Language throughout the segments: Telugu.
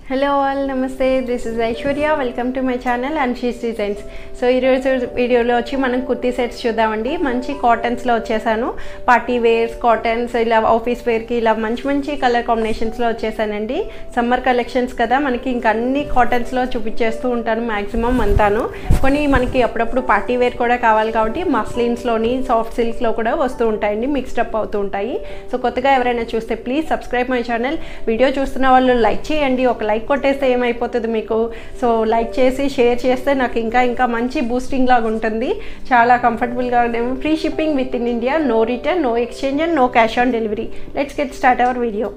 హలో ఆల్ నమస్తే, this is Aishwarya. Welcome to my channel Anshi's designs. So ఈరోజు వీడియోలో వచ్చి మనం కుర్తీ సెట్స్ చూద్దామండి. మంచి కాటన్స్లో వచ్చేసాను. పార్టీ వేర్స్ కాటన్స్, ఇలా ఆఫీస్ వేర్కి ఇలా మంచి మంచి కలర్ కాంబినేషన్స్లో వచ్చేసానండి. సమ్మర్ కలెక్షన్స్ కదా, మనకి ఇంకా అన్ని కాటన్స్లో చూపించేస్తూ ఉంటాను మ్యాక్సిమం అంతాను. కొన్ని మనకి అప్పుడప్పుడు పార్టీ వేర్ కూడా కావాలి కాబట్టి మస్లిన్స్లోని సాఫ్ట్ సిల్క్లో కూడా వస్తూ ఉంటాయండి, మిక్స్డ్ అప్ అవుతూ ఉంటాయి. సో కొత్తగా ఎవరైనా చూస్తే please subscribe my channel. Video చూస్తున్న వాళ్ళు లైక్ చేయండి. ఒక లైక్ కొట్టేస్తే ఏమైపోతుంది మీకు. సో లైక్ చేసి షేర్ చేస్తే నాకు ఇంకా మంచి బూస్టింగ్ లాగా ఉంటుంది. చాలా కంఫర్టబుల్గా free shipping within India, no return, no exchange and no cash on delivery. Let's get start our video.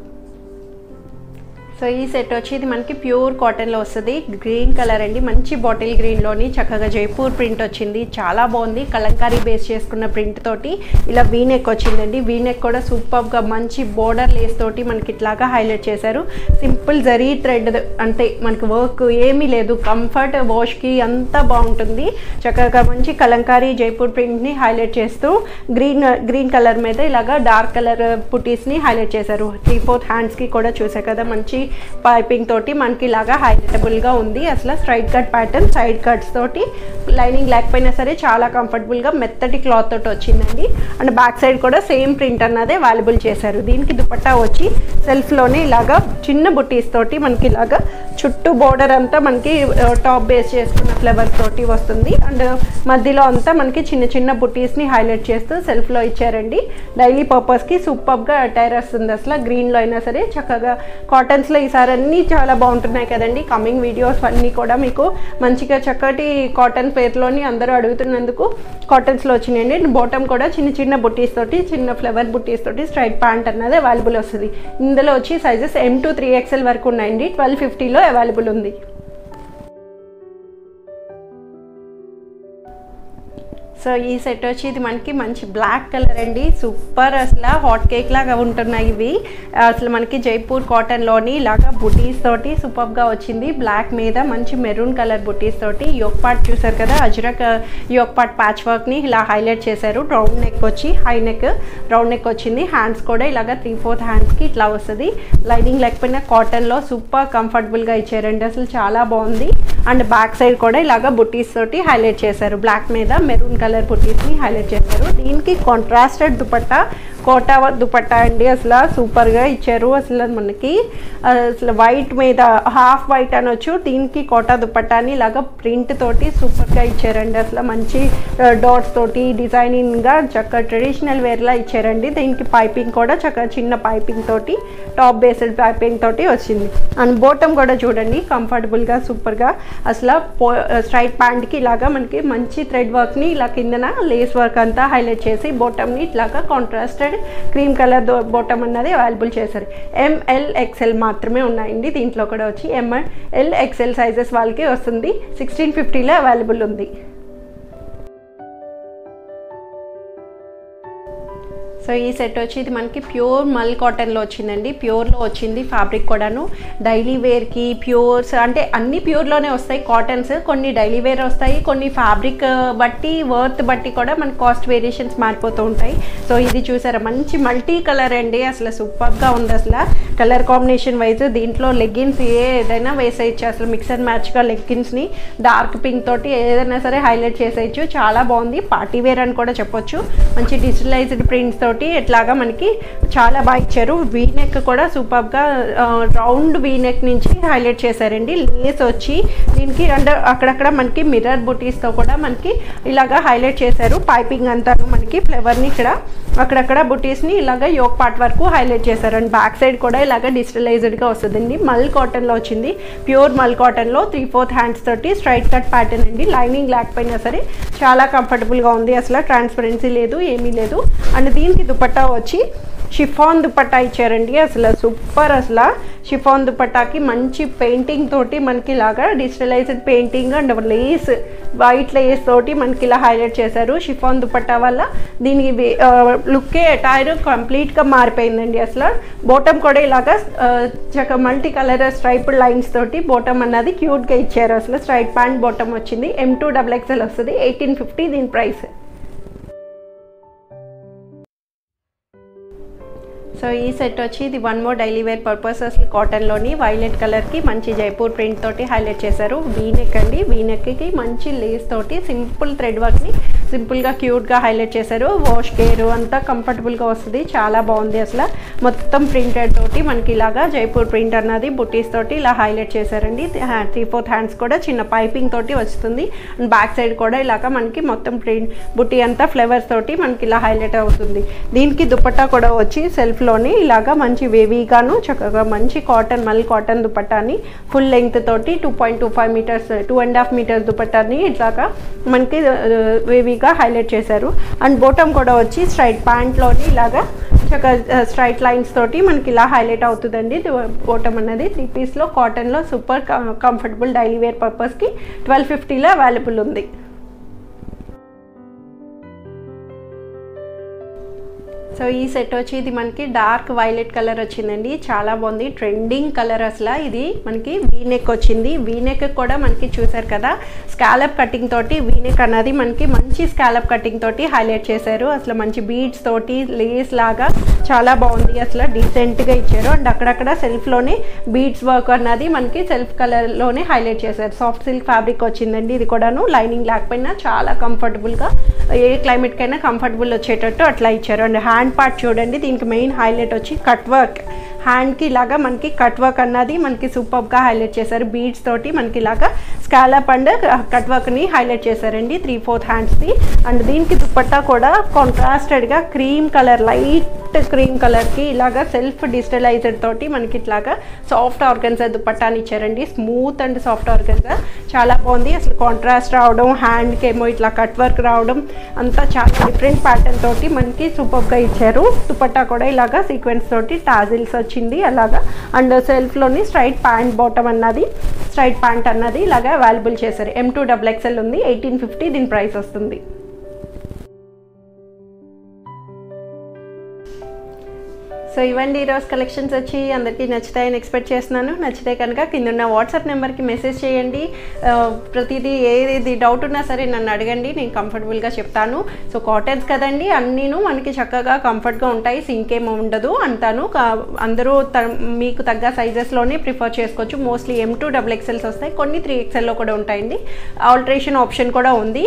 So ఈ సెట్ వచ్చి ఇది మనకి ప్యూర్ కాటన్లో వస్తుంది. గ్రీన్ కలర్ అండి, మంచి బాటిల్ గ్రీన్లోని చక్కగా జైపూర్ ప్రింట్ వచ్చింది. చాలా బాగుంది. కలంకారీ బేస్ చేసుకున్న ప్రింట్ తోటి ఇలా వీనెక్ వచ్చిందండి. వీనెక్ కూడా సూపర్గా మంచి బోర్డర్ లేస్ తోటి మనకి ఇట్లాగా హైలైట్ చేశారు. సింపుల్ జరీ థ్రెడ్ అంటే మనకి వర్క్ ఏమీ లేదు. కంఫర్ట్, వాష్కి అంతా బాగుంటుంది. చక్కగా మంచి కలంకారీ జైపూర్ ప్రింట్ని హైలైట్ చేస్తూ గ్రీన్ కలర్ మీద ఇలాగా డార్క్ కలర్ పుటీస్ని హైలైట్ చేశారు. 3/4 హ్యాండ్స్కి కూడా చూసారు కదా, మంచి పైపింగ్ తోటి మనకి ఇలాగా హైలైటబుల్గా ఉంది. అసలు straight cut pattern, side cuts తోటి లైనింగ్ లేకపోయినా సరే చాలా కంఫర్టబుల్గా మెత్తటి క్లాత్ తోటి వచ్చిందండి. అండ్ బ్యాక్ సైడ్ కూడా సేమ్ ప్రింట్ అన్నదే అవైలబుల్ చేశారు. దీనికి దుపట్టా వచ్చి సెల్ఫ్లోనే ఇలాగా చిన్న బుట్టీస్ తోటి మనకి ఇలాగా చుట్టూ బోర్డర్ అంతా మనకి టాప్ బేస్ చేసుకున్న ఫ్లవర్స్ తోటి వస్తుంది. అండ్ మధ్యలో అంతా మనకి చిన్న చిన్న బుట్టీస్ని హైలైట్ చేస్తూ సెల్ఫ్లో ఇచ్చారండి. డైలీ పర్పస్కి సూపర్గా అటైర్ వస్తుంది. అసలు గ్రీన్లో అయినా సరే చక్కగా కాటన్స్లో ఈసారి అన్నీ చాలా బాగుంటున్నాయి కదండి. కమింగ్ వీడియోస్ అన్నీ కూడా మీకు మంచిగా చక్కటి కాటన్ పేర్లోని అందరూ అడుగుతున్నందుకు కాటన్స్లో వచ్చినాయండి. బాటమ్ కూడా చిన్న చిన్న బుట్టీస్ తోటి, చిన్న ఫ్లవర్ బుట్టీస్ తోటి స్ట్రైట్ ప్యాంట్ అన్నది అవైలబుల్ వస్తుంది. ఇందులో వచ్చి సైజెస్ M to 3XL వరకు ఉన్నాయండి. 1250లో అవైలబుల్ ఉంది. సో ఈ సెట్ వచ్చి ఇది మనకి మంచి బ్లాక్ కలర్ అండి. సూపర్, అసలు హాట్ కేక్ లాగా ఉంటున్నాయి ఇవి. అసలు మనకి జైపూర్ కాటన్లోని ఇలాగా బుటీస్ తోటి సూపర్గా వచ్చింది. బ్లాక్ మీద మంచి మెరూన్ కలర్ బుటీస్ తోటి యోక్ పార్ట్ చూసారు కదా, అజ్రక్ యోక్ పార్ట్ ప్యాచ్ వర్క్ని ఇలా హైలైట్ చేశారు. రౌండ్ నెక్ వచ్చి హై నెక్ రౌండ్ నెక్ వచ్చింది. హ్యాండ్స్ కూడా ఇలాగా 3/4 హ్యాండ్స్కి ఇట్లా వస్తుంది. లైనింగ్ లేకపోయినా కాటన్లో సూపర్ కంఫర్టబుల్గా ఇచ్చారండి. అసలు చాలా బాగుంది. అండ్ బ్యాక్ సైడ్ కూడా ఇలాగా బుటీస్ తోటి హైలైట్ చేశారు. బ్లాక్ మీద మెరూన్ కలర్ బుటీస్ని హైలైట్ చేశారు. దీనికి కాంట్రాస్టెడ్ దుపట్టా, కోటా దుపట్టా అండి. అసలు సూపర్గా ఇచ్చారు. అసలు మనకి అసలు వైట్ మీద హాఫ్ వైట్ అనొచ్చు. దీనికి కోటా దుపట్టాని ఇలాగా ప్రింట్ తోటి సూపర్గా ఇచ్చారండి. అసలు మంచి డాట్స్ తోటి డిజైనింగ్గా చక్కగా ట్రెడిషనల్ వేర్లా ఇచ్చారండి. దీనికి పైపింగ్ కూడా చక్కగా చిన్న పైపింగ్ తోటి, టాప్ బేస్డ్ పైపింగ్ తోటి వచ్చింది. అండ్ బాటమ్ కూడా చూడండి కంఫర్టబుల్గా సూపర్గా. అసలు స్ట్రైట్ ప్యాంట్కి ఇలాగా మనకి మంచి థ్రెడ్ వర్క్ని ఇలా కిందన లేస్ వర్క్ అంతా హైలైట్ చేసి బాటమ్ని ఇట్లాగా కాంట్రాస్టెడ్ క్రీమ్ కలర్ బాటమ్ అన్నది అవైలబుల్ చేశారు. ML-XL మాత్రమే ఉన్నాయండి. దీంట్లో కూడా వచ్చి ML-XL సైజెస్ వాళ్ళకి వస్తుంది. 1650లో అవైలబుల్ ఉంది. సో ఈ సెట్ వచ్చి ఇది మనకి ప్యూర్ మల్ కాటన్లో వచ్చిందండి. ప్యూర్లో వచ్చింది. ఫ్యాబ్రిక్ కూడాను డైలీ వేర్కి ప్యూర్స్ అంటే అన్ని ప్యూర్లోనే వస్తాయి కాటన్స్. కొన్ని డైలీ వేర్ వస్తాయి, కొన్ని ఫ్యాబ్రిక్ బట్టి వర్త్ బట్టి కూడా మనకి కాస్ట్ వేరియేషన్స్ మారిపోతూ ఉంటాయి. సో ఇది చూసారా, మంచి మల్టీ కలర్ అండి. అసలు సూపర్గా ఉంది. అసలు కలర్ కాంబినేషన్ వైజ్ దీంట్లో లెగ్గిన్స్ ఏదైనా వేసేయచ్చు. అసలు మిక్స్ అండ్ మ్యాచ్గా లెగ్గిన్స్ని డార్క్ పింక్ తోటి ఏదైనా సరే హైలైట్ చేసేయచ్చు. చాలా బాగుంది. పార్టీ వేర్ అని కూడా చెప్పొచ్చు. మంచి డిజిటలైజ్డ్ ప్రింట్స్ తోటి ఎట్లాగా మనకి చాలా బాగా ఇచ్చారు. వీనెక్ కూడా సూపర్గా రౌండ్ వీనెక్ నుంచి హైలైట్ చేశారండి. లేస్ వచ్చి దీనికి అండ్ అక్కడక్కడ మనకి మిర్రర్ బుటీస్తో కూడా మనకి ఇలాగా హైలైట్ చేశారు. పైపింగ్ అంతా మనకి ఫ్లవర్ని ఇక్కడ అక్కడక్కడ బుటీస్ని ఇలాగా యోక్ పార్ట్ వరకు హైలైట్ చేశారు. అండ్ బ్యాక్ సైడ్ కూడా ఇలాగ డిజిటలైజ్డ్గా వస్తుందండి. మల్ కాటన్లో వచ్చింది. ప్యూర్ మల్ కాటన్లో 3/4 హ్యాండ్స్ తోటి స్ట్రైట్ కట్ ప్యాటర్న్ అండి. లైనింగ్ లేకపోయినా సరే చాలా కంఫర్టబుల్గా ఉంది. అసలు ట్రాన్స్పరెన్సీ లేదు, ఏమీ లేదు. అండ్ దీనికి దుపట్టా వచ్చి షిఫాన్ దుపట్టా ఇచ్చారండి. అసలు సూపర్. అసలు షిఫాన్ దుపట్టాకి మంచి పెయింటింగ్ తోటి మనకి ఇలాగా digitalised painting and Lay's, white Lay's తోటి మనకి ఇలా హైలైట్ చేశారు. షిఫాన్ దుపట్టా వల్ల దీనికి లుక్కే అటైర్ కంప్లీట్గా మారిపోయిందండి. అసలు బాటమ్ కూడా ఇలాగా చక్కగా మల్టీ కలర్ స్ట్రైప్డ్ లైన్స్ తోటి బాటమ్ అన్నది క్యూట్గా ఇచ్చారు. అసలు స్ట్రైట్ ప్యాంట్ బాటమ్ వచ్చింది. M2XXL వస్తుంది. 1850 దీని ప్రైస్. సో ఈ సెట్ వచ్చి ఇది one more daily wear purpose అసలు కాటన్లోని వైలెట్ కలర్కి మంచి జైపూర్ ప్రింట్ తోటి హైలైట్ చేశారు. వీనెక్ అండి, వీనెక్కి మంచి లేస్ తోటి సింపుల్ థ్రెడ్ వర్క్ని సింపుల్గా క్యూట్గా హైలైట్ చేశారు. వాష్ కేర్ అంతా కంఫర్టబుల్గా వస్తుంది, చాలా బాగుంది. అసలు మొత్తం ప్రింటెడ్ తోటి మనకి ఇలాగా జైపూర్ ప్రింట్ అన్నది బుటీస్ తోటి ఇలా హైలైట్ చేశారండి. 3/4 హ్యాండ్స్ కూడా చిన్న పైపింగ్ తోటి వస్తుంది. అండ్ బ్యాక్ సైడ్ కూడా ఇలాగా మనకి మొత్తం ప్రింట్ బుటీ అంతా ఫ్లవర్స్ తోటి మనకి ఇలా హైలైట్ అవుతుంది. దీనికి దుపట్టా కూడా వచ్చి సెల్ఫ్లోని ఇలాగా మంచి వేవీగాను చక్కగా మంచి కాటన్ మల్ కాటన్ దుపట్టాని ఫుల్ లెంగ్త్ తోటి 2.25 మీటర్స్ 2.5 మీటర్స్ దుపట్టాని ఇట్లాగా మనకి వేవీగా హైలైట్ చేశారు. అండ్ బాటమ్ కూడా వచ్చి స్ట్రైట్ ప్యాంట్లోని ఇలాగా చక్కగా స్ట్రైట్ లైన్స్ తోటి మనకి ఇలా హైలైట్ అవుతుందండి. బాటమ్ అన్నది 3 పీస్లో కాటన్లో సూపర్ కంఫర్టబుల్ డైలీ వేర్ పర్పస్కి 1250లో అవైలబుల్ ఉంది. సో ఈ సెట్ వచ్చి ఇది మనకి డార్క్ వైలెట్ కలర్ వచ్చిందండి, చాలా బాగుంది. ట్రెండింగ్ కలర్ అసలు. ఇది మనకి వీనెక్ వచ్చింది. వీనెక్ కూడా మనకి చూసారు కదా స్కాలప్ కటింగ్ తోటి వీనెక్ అన్నది మనకి మంచి స్కాలప్ కటింగ్ తోటి హైలైట్ చేశారు. అసలు మంచి బీడ్స్ తోటి లేస్ లాగా చాలా బాగుంది. అసలు డీసెంట్గా ఇచ్చారు. అండ్ అక్కడక్కడ సెల్ఫ్లోనే బీడ్స్ వర్క్ అన్నది మనకి సెల్ఫ్ కలర్లోనే హైలైట్ చేశారు. సాఫ్ట్ సిల్క్ ఫ్యాబ్రిక్ వచ్చిందండి. ఇది కూడాను లైనింగ్ లేకపోయినా చాలా కంఫర్టబుల్గా ఏ క్లైమేట్కైనా కంఫర్టబుల్ వచ్చేటట్టు అట్లా ఇచ్చారు. అండ్ హ్యాండ్ పార్ట్ చూడండి, దీనికి మెయిన్ హైలైట్ వచ్చి కట్ వర్క్. హ్యాండ్కి ఇలాగా మనకి కట్ వర్క్ అన్నది మనకి సూపర్గా హైలైట్ చేశారు. బీడ్స్ తోటి మనకి ఇలాగా స్కాలప్ అండ్ కట్ వర్క్ని హైలైట్ చేశారండి 3/4 హ్యాండ్స్ది. అండ్ దీనికి దుపట్టా కూడా కాంట్రాస్టెడ్గా క్రీమ్ కలర్ లైట్ క్రీమ్ కలర్కి ఇలాగా సెల్ఫ్ డిజిటలైజ్డ్ తోటి మనకి ఇట్లాగా సాఫ్ట్ ఆర్గన్జా దుపట్టాని ఇచ్చారండి. స్మూత్ అండ్ సాఫ్ట్ ఆర్గన్జా చాలా బాగుంది. అసలు కాంట్రాస్ట్ రావడం, హ్యాండ్కి ఏమో ఇట్లా కట్ వర్క్ రావడం అంతా చాలా డిఫరెంట్ ప్యాటర్న్ తోటి మనకి సూపర్గా ఇచ్చారు. దుపట్టా కూడా ఇలాగా సీక్వెన్స్ తోటి టాజిల్స్ వచ్చింది అలాగా. అండ్ సెల్ఫ్లోని స్ట్రైట్ ప్యాంట్ బాటమ్ అన్నది స్ట్రైట్ ప్యాంట్ అన్నది ఇలాగా అవైలబుల్ చేశారు. M2XXL ఉంది, 1850 దీని ప్రైస్ వస్తుంది. సో ఇవ్వండి ఈరోజు కలెక్షన్స్ వచ్చి అందరికీ నచ్చుతాయని ఎక్స్పెక్ట్ చేస్తున్నాను. నచ్చితే కనుక కింద ఉన్న వాట్సాప్ నెంబర్కి మెసేజ్ చేయండి. ప్రతిదీ ఏది డౌట్ ఉన్నా సరే నన్ను అడగండి, నేను కంఫర్టబుల్గా చెప్తాను. సో కాటన్స్ కదండి, అన్నీను మనకి చక్కగా కంఫర్ట్గా ఉంటాయి, సింకేమో ఉండదు అంతాను. అందరూ మీకు తగ్గ సైజెస్లోనే ప్రిఫర్ చేసుకోవచ్చు. మోస్ట్లీ M2XXL వస్తాయి, కొన్ని 3XL కూడా ఉంటాయండి. ఆల్టరేషన్ ఆప్షన్ కూడా ఉంది.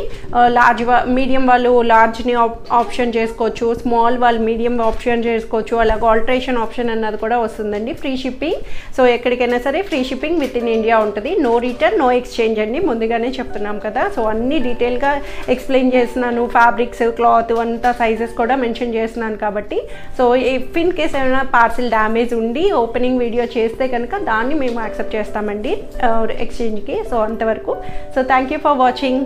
మీడియం వాళ్ళు లార్జ్ని ఆప్షన్ చేసుకోవచ్చు, స్మాల్ వాళ్ళు మీడియం ఆప్షన్ చేసుకోవచ్చు. అలాగే ఆల్టరేషన్ ఆప్షన్ అన్నది కూడా వస్తుందండి. Free shipping. సో ఎక్కడికైనా సరే free shipping within India ఉంటుంది. నో రిటర్న్, నో ఎక్స్చేంజ్ అండి, ముందుగానే చెప్తున్నాం కదా. సో అన్ని డీటెయిల్గా ఎక్స్ప్లెయిన్ చేస్తున్నాను. ఫ్యాబ్రిక్స్, క్లాత్ అంతా సైజెస్ కూడా మెన్షన్ చేస్తున్నాను కాబట్టి. సో ఇఫ్ ఇన్ కేస్ ఏమైనా పార్సిల్ డ్యామేజ్ ఉండి ఓపెనింగ్ వీడియో చేస్తే కనుక దాన్ని మేము యాక్సెప్ట్ చేస్తామండి ఎక్స్చేంజ్కి. సో అంతవరకు. So thank you for watching.